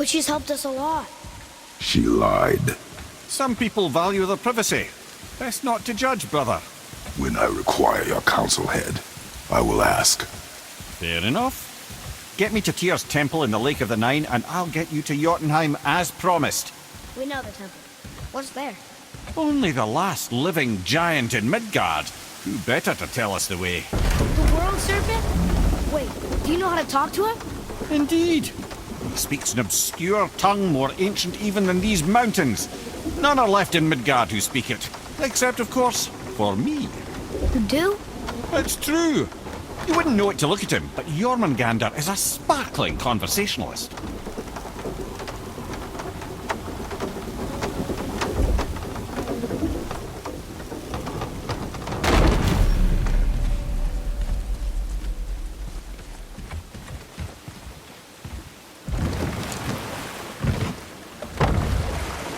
But she's helped us a lot. She lied. Some people value their privacy. Best not to judge, brother. When I require your counsel, Head, I will ask. Fair enough. Get me to Tyr's temple in the Lake of the Nine, and I'll get you to Jotunheim as promised. We know the temple. What's there? Only the last living giant in Midgard. Who better to tell us the way? The world serpent? Wait, do you know how to talk to him? Indeed. He speaks an obscure tongue more ancient even than these mountains. None are left in Midgard who speak it. Except, of course, for me. You do? It's true. You wouldn't know it to look at him, but Jormungandr is a sparkling conversationalist.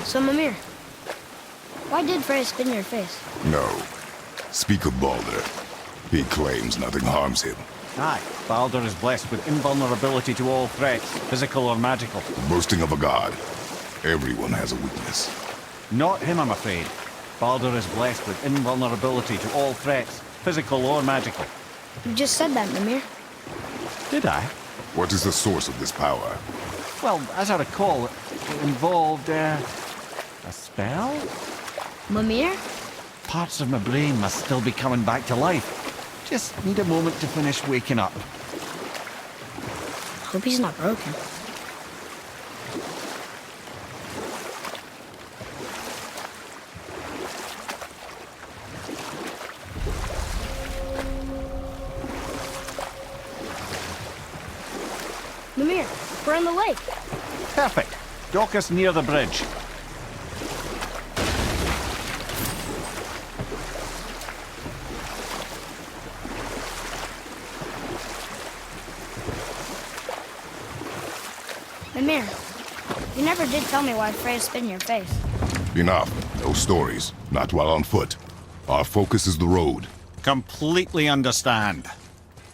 So, Mimir, why did Frey spit in your face? No. Speak of Baldur. He claims nothing harms him. Aye, Baldur is blessed with invulnerability to all threats, physical or magical. Boasting of a god. Everyone has a weakness. Not him, I'm afraid. Baldur is blessed with invulnerability to all threats, physical or magical. You just said that, Mimir. Did I? What is the source of this power? Well, as I recall, it involved, a spell? Mimir? Parts of my brain must still be coming back to life. Just need a moment to finish waking up. Hope he's not broken. Mimir, we're in the lake. Perfect. Dock us near the bridge. Mimir, you never did tell me why Frey spit in your face. Enough. No stories. Not while on foot. Our focus is the road. Completely understand.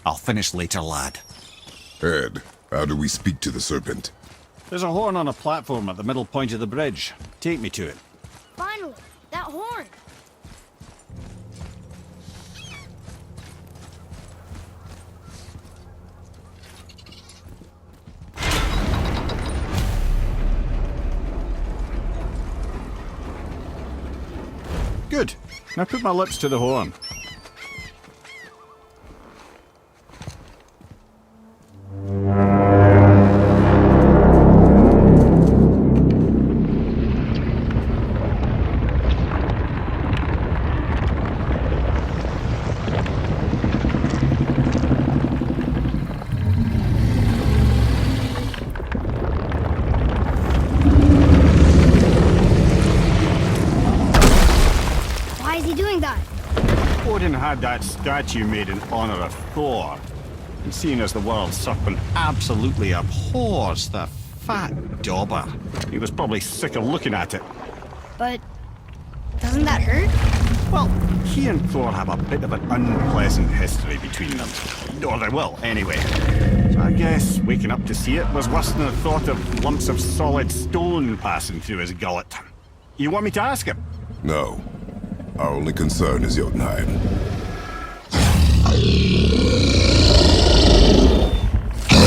I'll finish later, lad. Head, how do we speak to the serpent? There's a horn on a platform at the middle point of the bridge. Take me to it. Finally, that horn. Good. Now put my lips to the horn. Why is he doing that? Odin had that statue made in honor of Thor. And seeing as the world serpent absolutely abhors the fat dauber, he was probably sick of looking at it. But doesn't that hurt? Well, he and Thor have a bit of an unpleasant history between them. Or they will, anyway. So I guess waking up to see it was worse than the thought of lumps of solid stone passing through his gullet. You want me to ask him? No. Our only concern is Jotunheim. All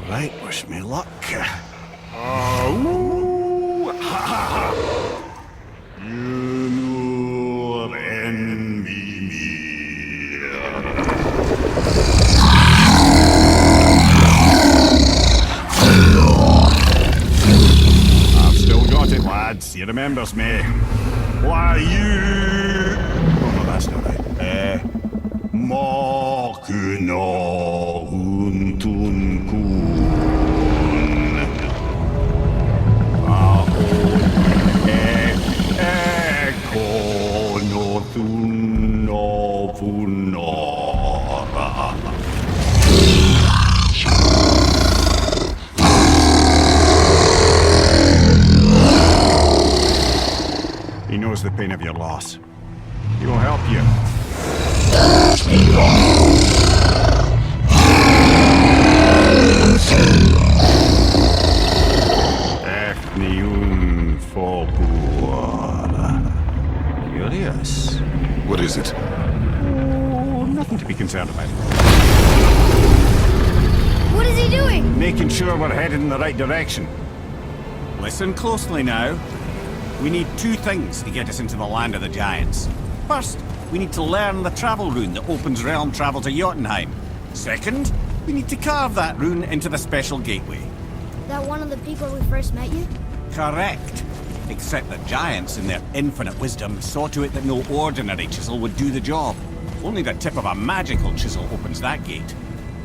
right, wish me luck. Ooh, ha, ha, ha. You nur envy me. I've still got it, lads. He remembers me. Why you? Oh, no, that's not right. Makuna huntun kun. He knows the pain of your loss. He will help you. making sure we're headed in the right direction. Listen closely now. We need two things to get us into the land of the giants. First, we need to learn the travel rune that opens realm travel to Jotunheim. Second, we need to carve that rune into the special gateway. That one of the peak where we first met you? Correct. Except the giants, in their infinite wisdom, saw to it that no ordinary chisel would do the job. Only the tip of a magical chisel opens that gate.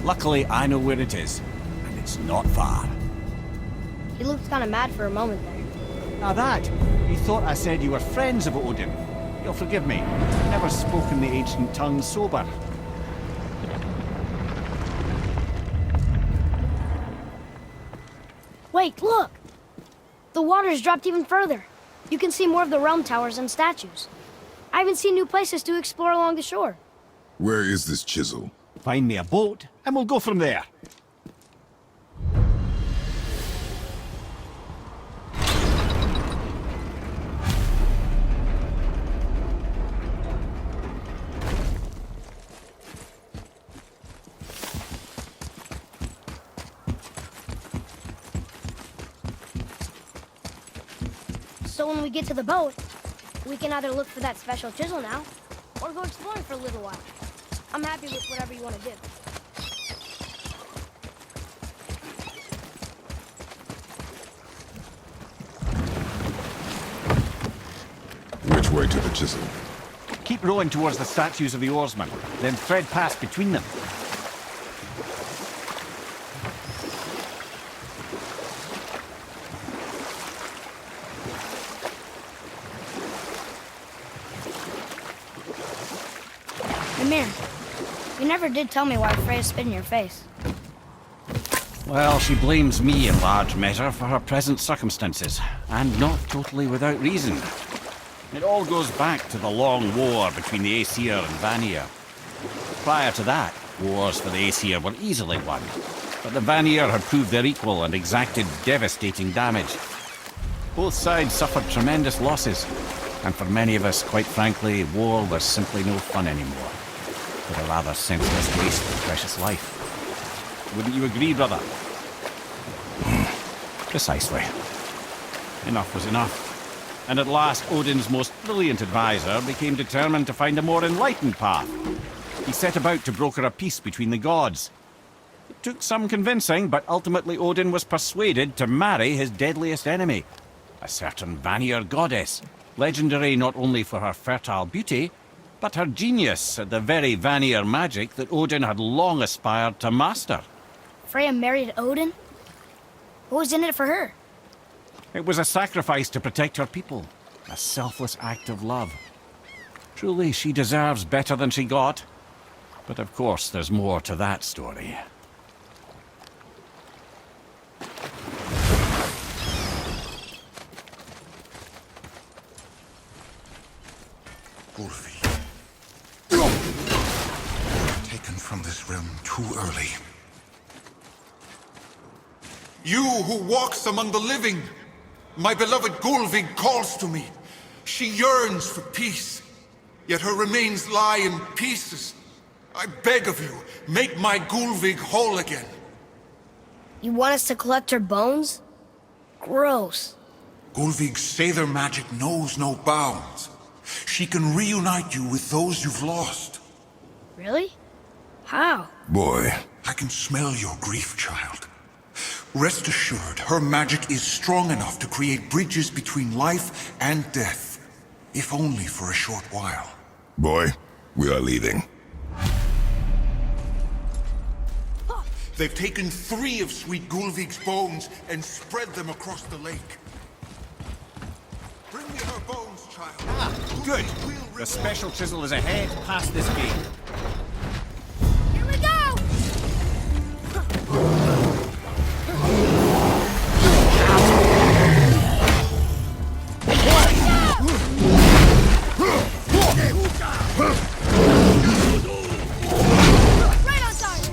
Luckily, I know where it is, and it's not far. He looked kind of mad for a moment there. Now that, you thought I said you were friends of Odin. You'll forgive me. Never spoken the ancient tongue sober. Wait, look! The water's dropped even further. You can see more of the realm towers and statues. I even see new places to explore along the shore. Where is this chisel? Find me a boat, and we'll go from there. So when we get to the boat, we can either look for that special chisel now, or go exploring for a little while. I'm happy with whatever you want to do. Which way to the chisel? Keep rowing towards the statues of the oarsmen, then thread past between them. Ymir, you never did tell me why Freya spit in your face. Well, she blames me in large measure for her present circumstances, and not totally without reason. It all goes back to the long war between the Aesir and Vanir. Prior to that, wars for the Aesir were easily won, but the Vanir had proved their equal and exacted devastating damage. Both sides suffered tremendous losses, and for many of us, quite frankly, war was simply no fun anymore, but a rather senseless waste of precious life. Wouldn't you agree, brother? Precisely. Enough was enough. And at last, Odin's most brilliant advisor became determined to find a more enlightened path. He set about to broker a peace between the gods. It took some convincing, but ultimately Odin was persuaded to marry his deadliest enemy, a certain Vanir goddess, legendary not only for her fertile beauty, but her genius at the very Vanir magic that Odin had long aspired to master. Freya married Odin? What was in it for her? It was a sacrifice to protect her people, a selfless act of love. Truly, she deserves better than she got. But of course, there's more to that story. Ulfi. Taken from this realm too early. You who walks among the living, my beloved Gulvig calls to me. She yearns for peace, yet her remains lie in pieces. I beg of you, make my Gulvig whole again. You want us to collect her bones? Gross. Gulvig's Sather magic knows no bounds. She can reunite you with those you've lost. Really? How? Boy, I can smell your grief, child. Rest assured, her magic is strong enough to create bridges between life and death, if only for a short while. boy, we are leaving. They've taken 3 of sweet Gulvig's bones and spread them across the lake. Bring me her bones, child. Good. The special chisel is ahead, past this gate. Here we go! Right on time!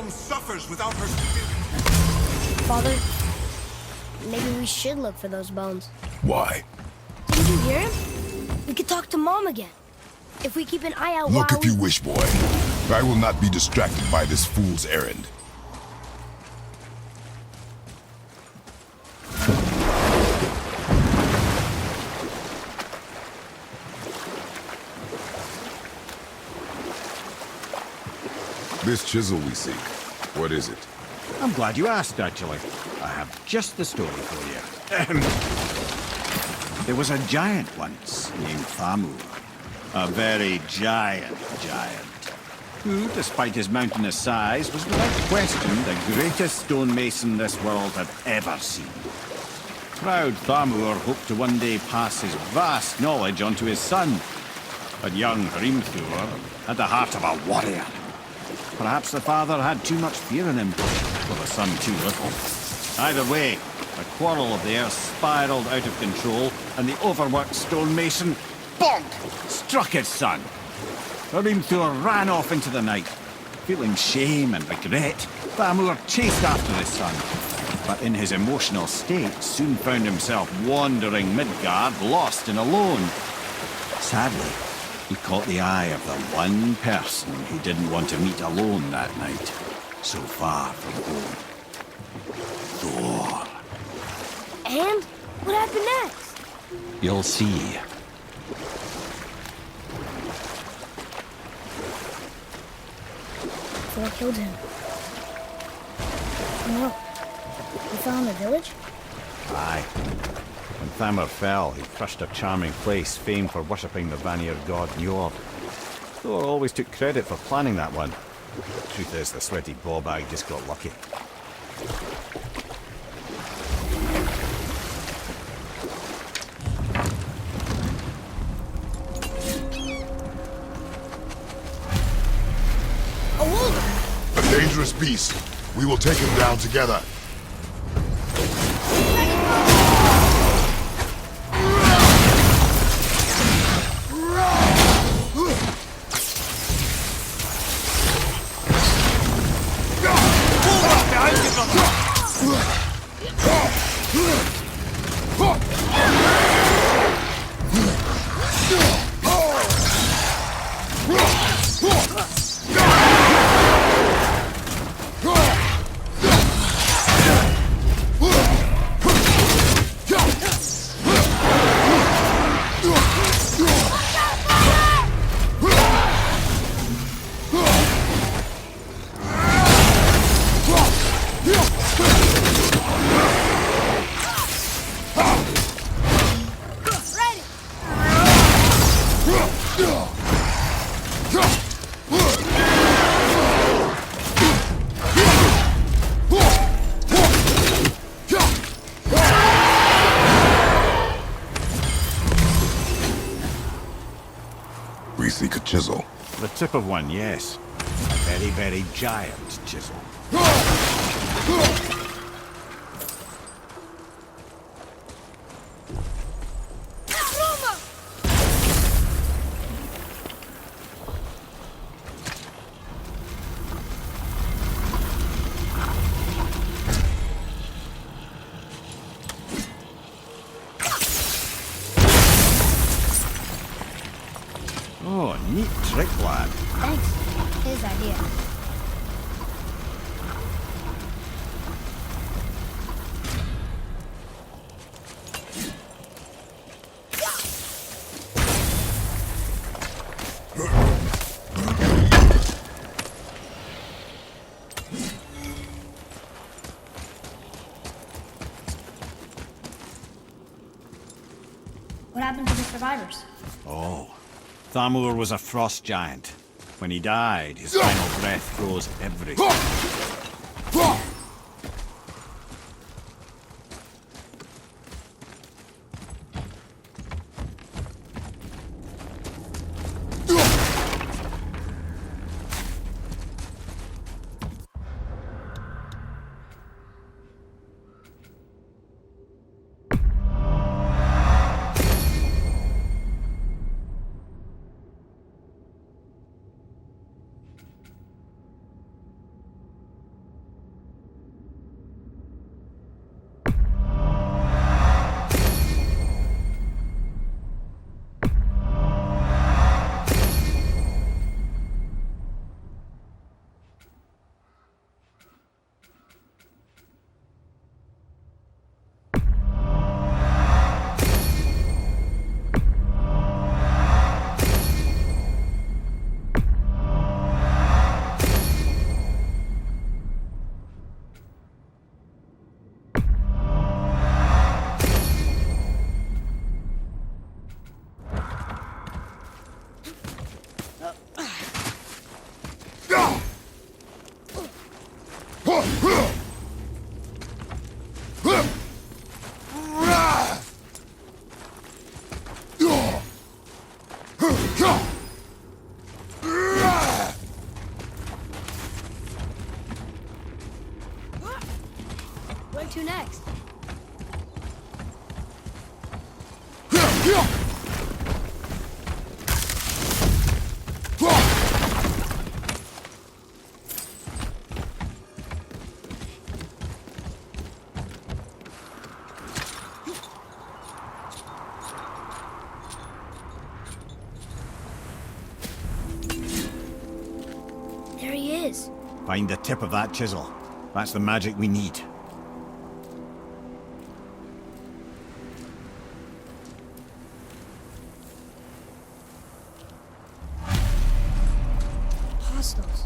realm suffers without her spirit. Father, maybe we should look for those bones. Why? Didn't you hear him? We could talk to Mom again. If we keep an eye out Look while if you wish, boy. I will not be distracted by this fool's errand. This chisel we seek, what is it? I'm glad you asked, actually. I have just the story for you. There was a giant once named Thamur. A very giant, who, despite his mountainous size, was without question the greatest stonemason this world had ever seen. Proud Thamur hoped to one day pass his vast knowledge on to his son. But young Hrimthur had the heart of a warrior. Perhaps the father had too much fear in him, or the son too little. Either way, the quarrel of theirs spiraled out of control, and the overworked stonemason, bonk, struck his son. Hrimthur ran off into the night. Feeling shame and regret, Thamur chased after his son, but in his emotional state soon found himself wandering Midgard, lost and alone. Sadly, he caught the eye of the one person he didn't want to meet alone that night, so far from home. Thor. And what happened next? You'll see. Thor killed him. No. We found the village? Aye. When Thamur fell, he crushed a charming place famed for worshipping the Vanir god Njord. Thor always took credit for planning that one. Truth is, the sweaty ballbag just got lucky. A dangerous beast. We will take him down together. We seek a chisel. The tip of one, yes. A very, very giant chisel. Oh, neat trick, lad. Thanks. His idea. What happened to the survivors? Oh. Thamur was a frost giant. When he died, his final breath froze everything. Where to next? There he is. Find the tip of that chisel. That's the magic we need. Hostiles.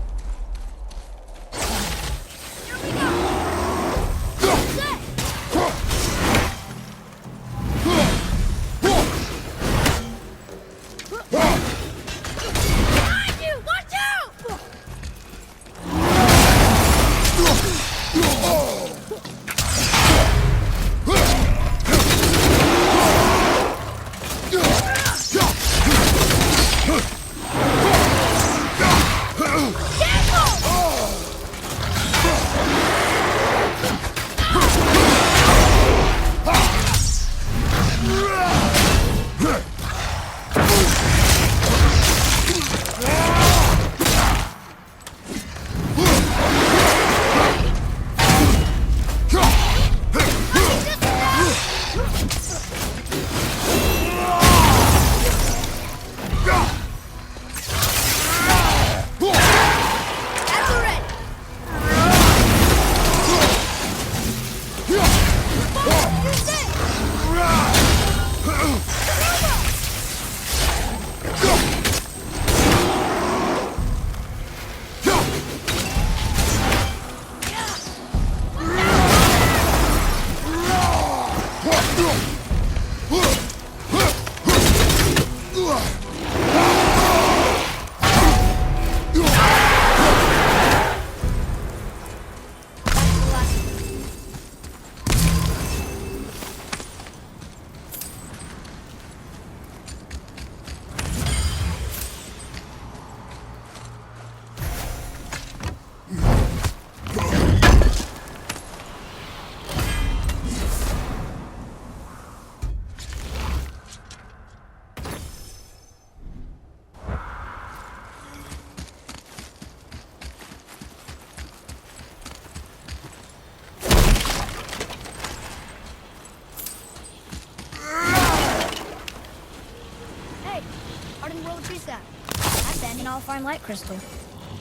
That's an all fine light crystal.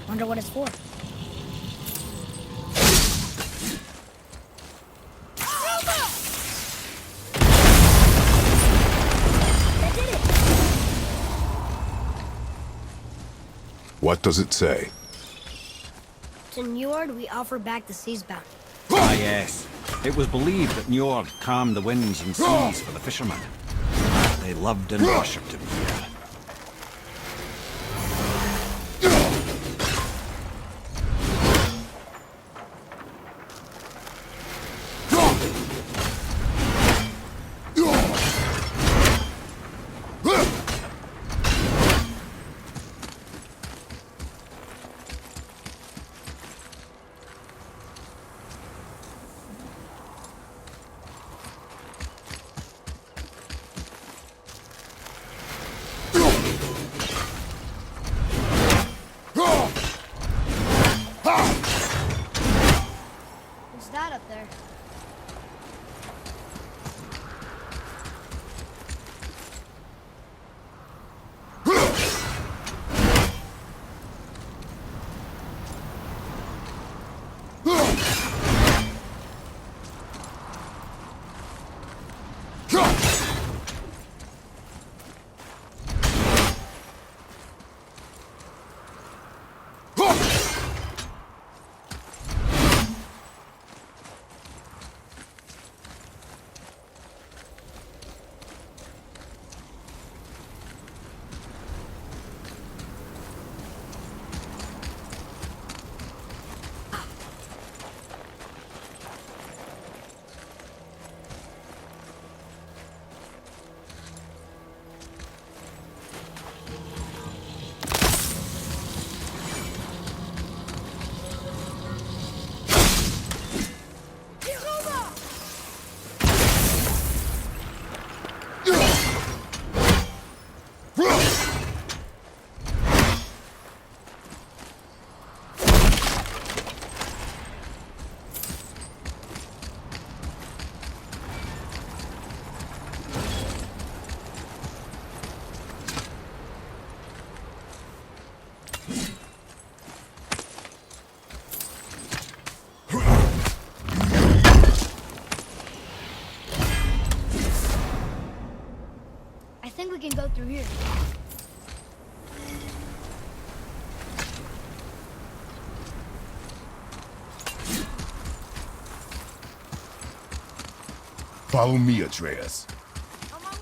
Wonder what it's for. That did it! What does it say? To Njord, we offer back the sea's bounty. Ah, yes. It was believed that Njord calmed the winds and seas for the fishermen. They loved and worshipped him here. through here. Follow me, Atreus. On my way.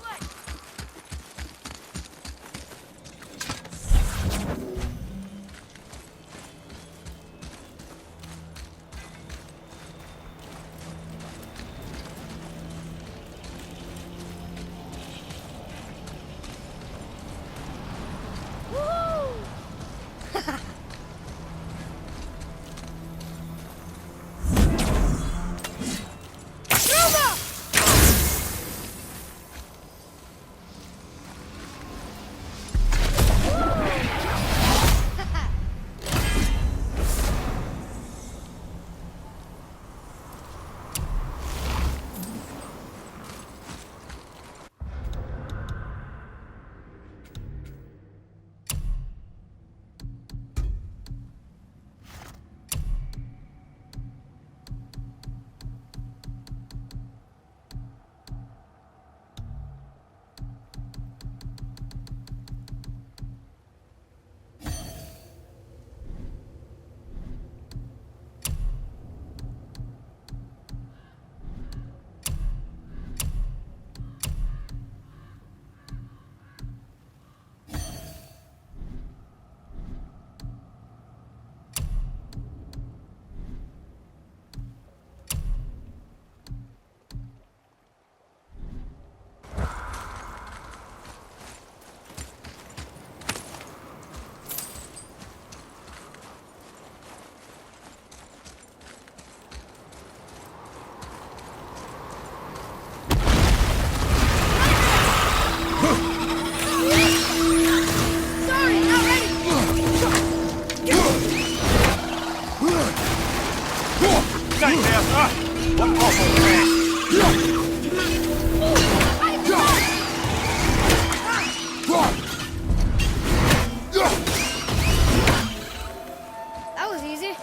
That was easy.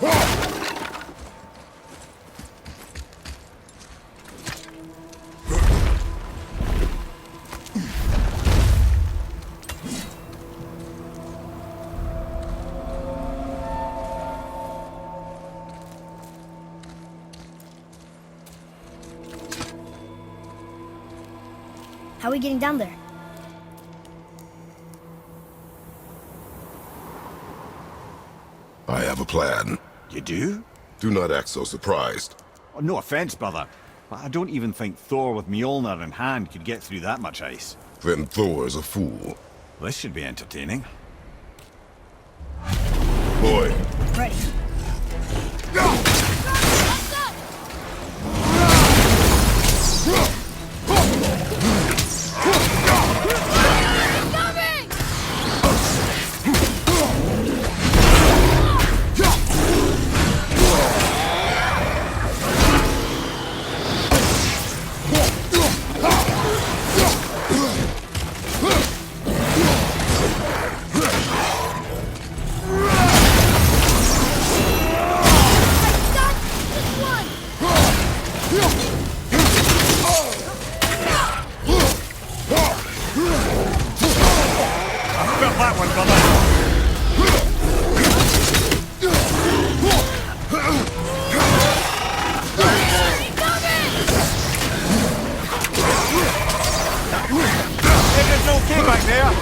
How are we getting down there? I have a plan. You do? Do not act so surprised. Oh, no offense, brother, but I don't even think Thor with Mjolnir in hand could get through that much ice. Then Thor is a fool. This should be entertaining. Boy, Ready. That one, brother! It's okay back there!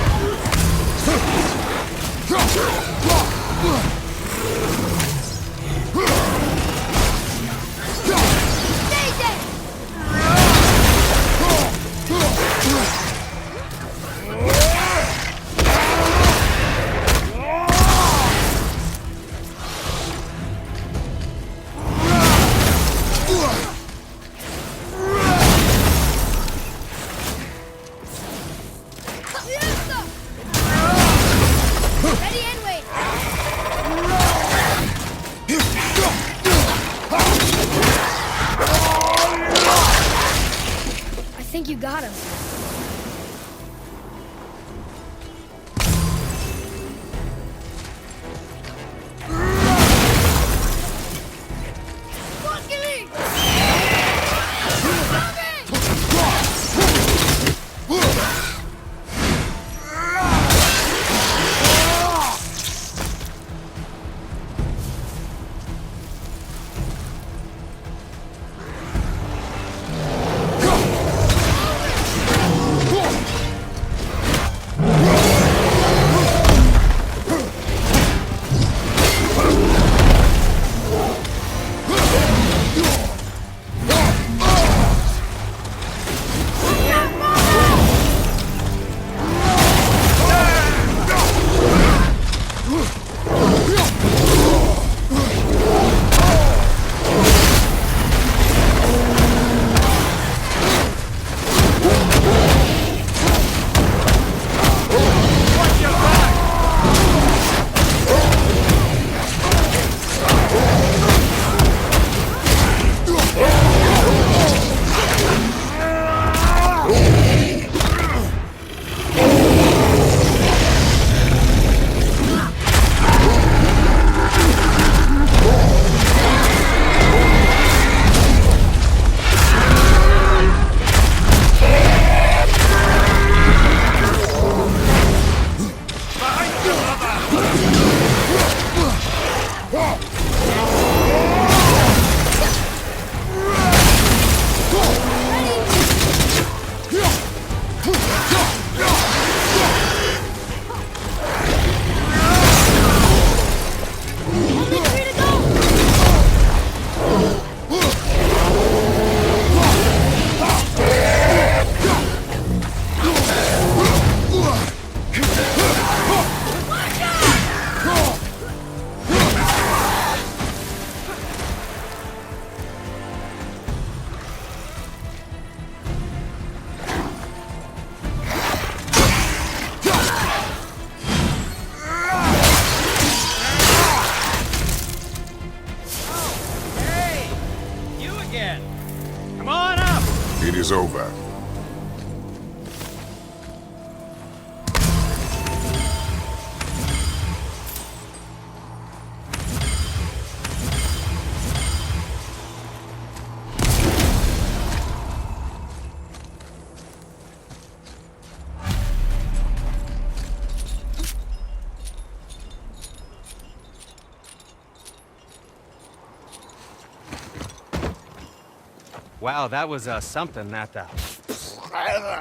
Wow, that was something, that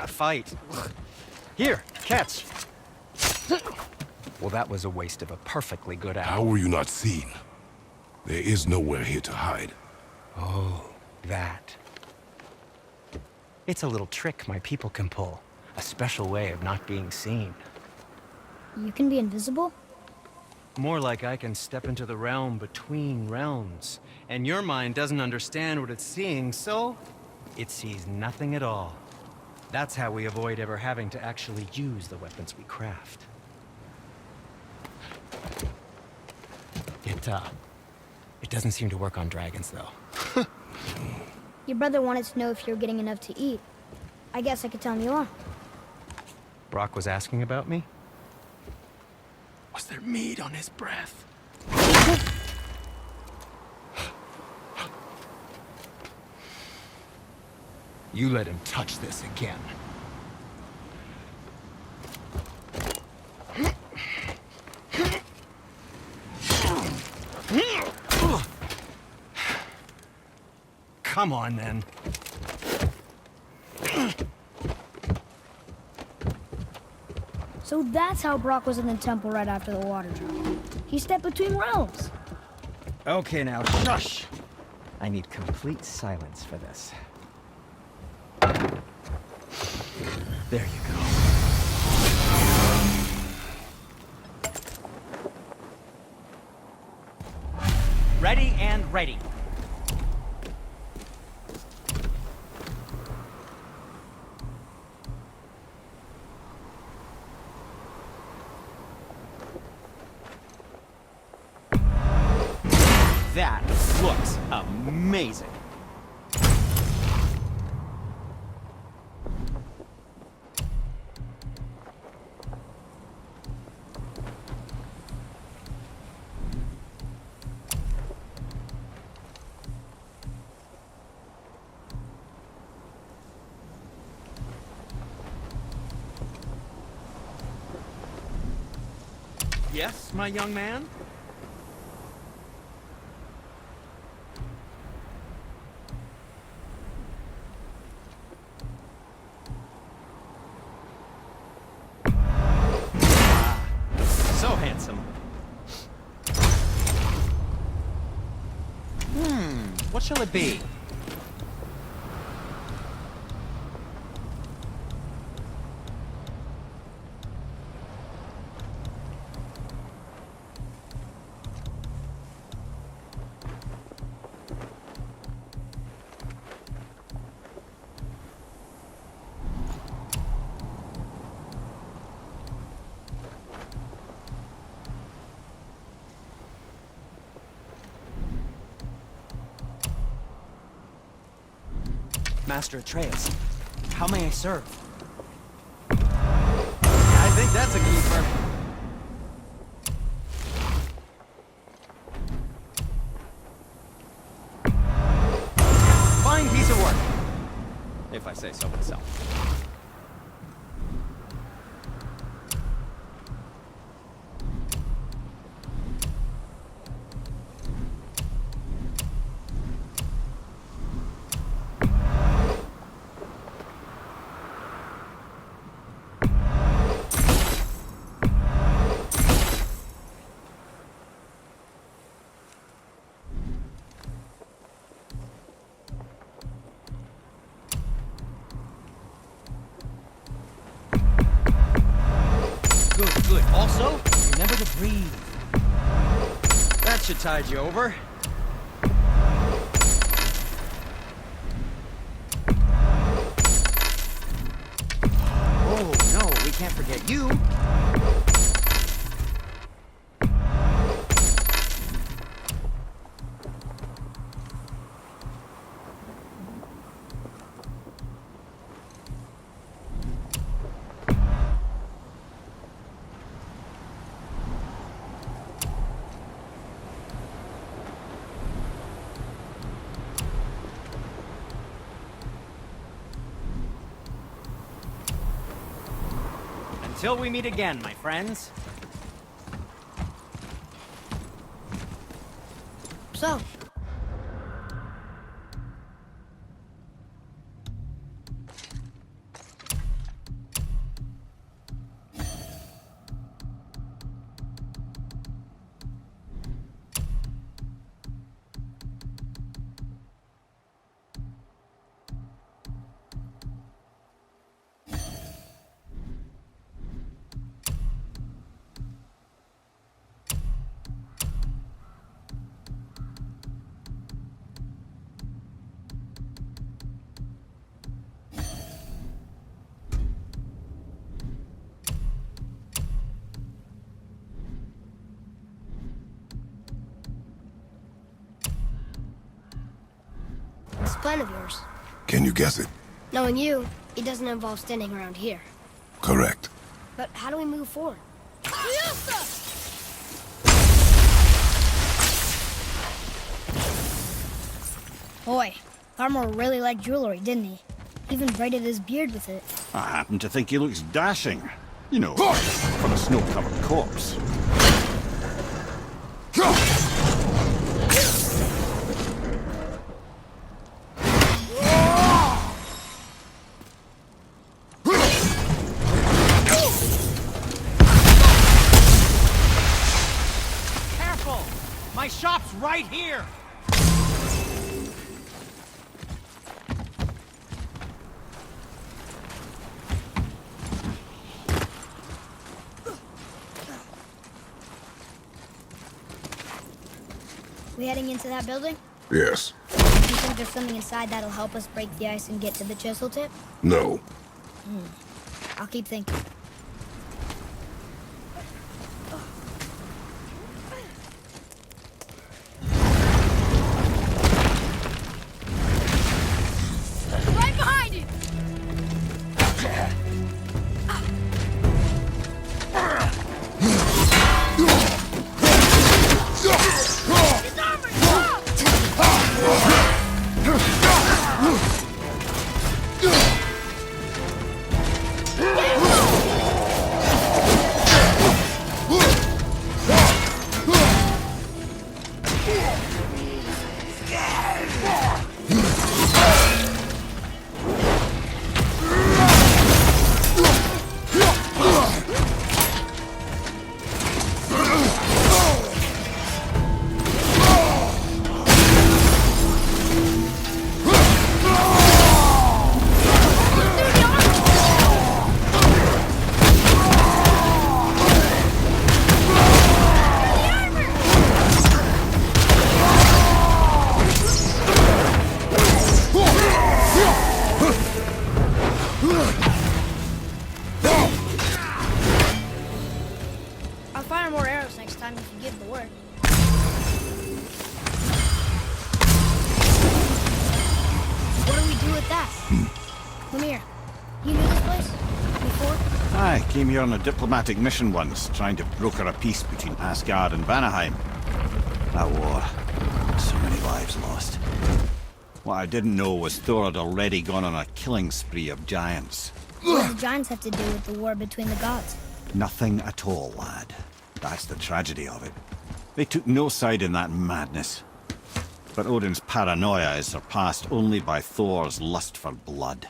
fight. Here, catch. Well, that was a waste of a perfectly good How apple. were you not seen? There is nowhere here to hide. Oh, that. It's a little trick my people can pull. A special way of not being seen. You can be invisible? More like I can step into the realm between realms. And your mind doesn't understand what it's seeing, so it sees nothing at all. That's how we avoid ever having to actually use the weapons we craft. It doesn't seem to work on dragons, though. Your brother wanted to know if you're getting enough to eat. I guess I could tell him you are. Brock was asking about me? Was there meat on his breath? You let him touch this again. Come on, then. So that's how Brock was in the temple right after the water drop. He stepped between realms. Okay, now, shush! I need complete silence for this. There you go. Ready and ready. That looks amazing. Yes, my young man? So handsome. What shall it be? Master Atreus, how may I serve? I think that's a keeper. Fine piece of work, if I say so myself. Good. Also, remember to breathe. That should tide you over. Oh, no, we can't forget you. Until we meet again, my friends. So, plan of yours? Can you guess it? Knowing you, it doesn't involve standing around here. Correct. But how do we move forward? Boy, Farmer really liked jewelry, didn't he? Even braided his beard with it. I happen to think he looks dashing. You know, for a snow-covered corpse. Careful! My shop's right here! We heading into that building? Yes. You think there's something inside that'll help us break the ice and get to the chisel tip? No. I'll keep thinking. Right behind you! I'll fire more arrows next time if you give the word. What do we do with that? Come here. You knew this place? Before? I came here on a diplomatic mission once, trying to broker a peace between Asgard and Vanaheim. That war. So many lives lost. What I didn't know was Thor had already gone on a killing spree of giants. What do the giants have to do with the war between the gods? Nothing at all, lad. That's the tragedy of it. They took no side in that madness. But Odin's paranoia is surpassed only by Thor's lust for blood.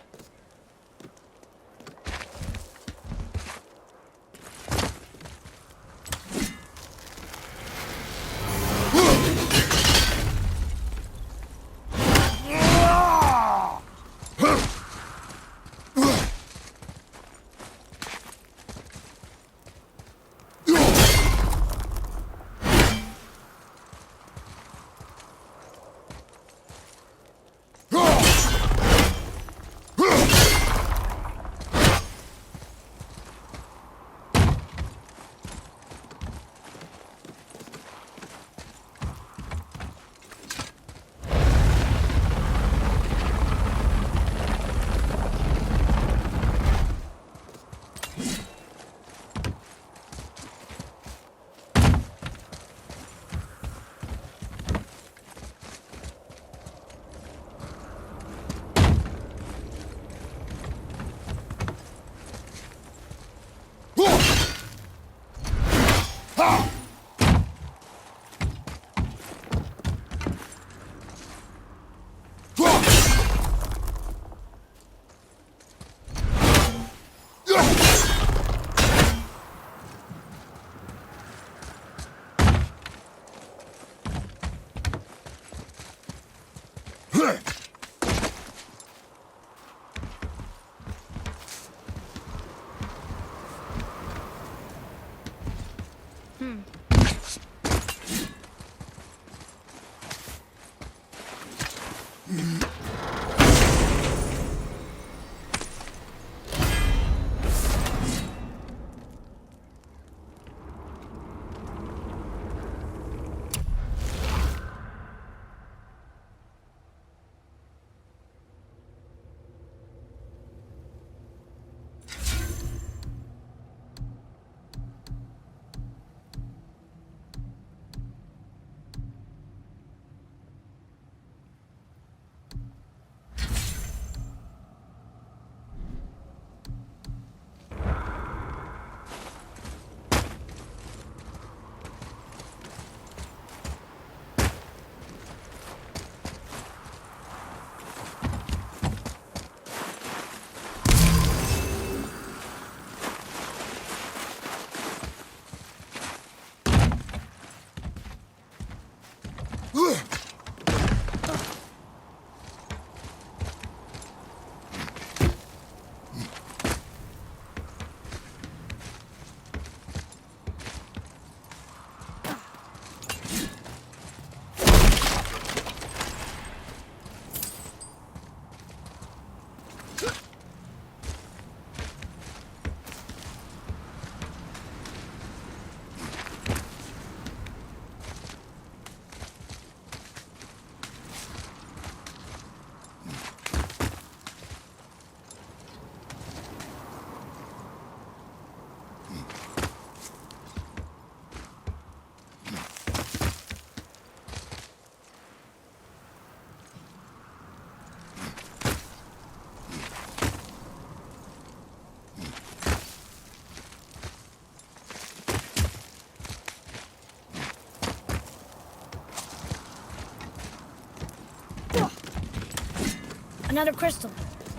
Another crystal.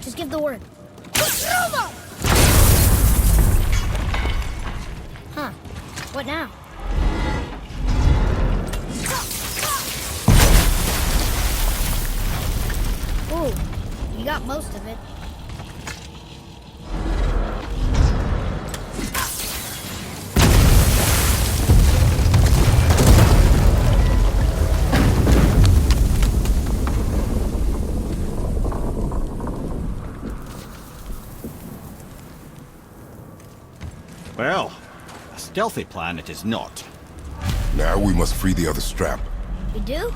Just give the word. Huh. What now? Ooh, you got most of it. Well, a stealthy plan it is not. Now we must free the other strap. We do?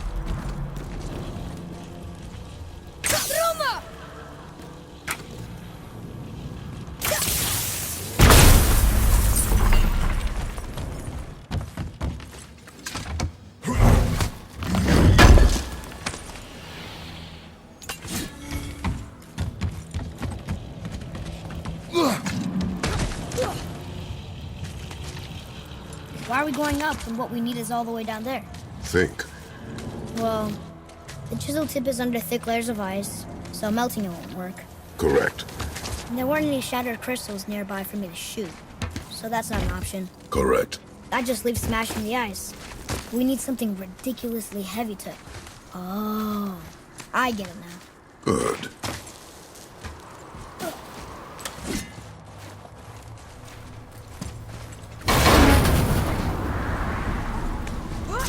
Why are we going up when what we need is all the way down there? Think. Well, the chisel tip is under thick layers of ice, so melting it won't work. Correct. And there weren't any shattered crystals nearby for me to shoot, so that's not an option. Correct. That just leaves smashing the ice. We need something ridiculously heavy to... Oh, I get it now. Good.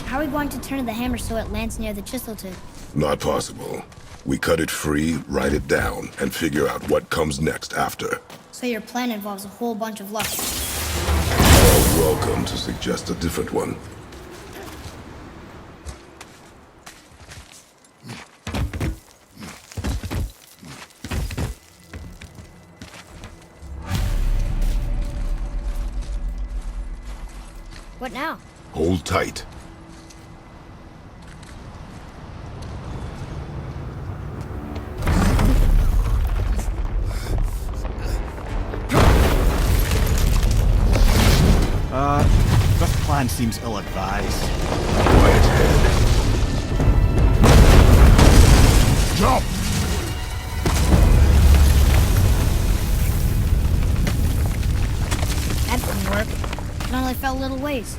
How are we going to turn the hammer so it lands near the chisel tip? Not possible. We cut it free, write it down, and figure out what comes next after. So your plan involves a whole bunch of luck. You're welcome to suggest a different one. What now? Hold tight. This plan seems ill-advised. Quiet head. Jump! That didn't work. It only fell a little ways.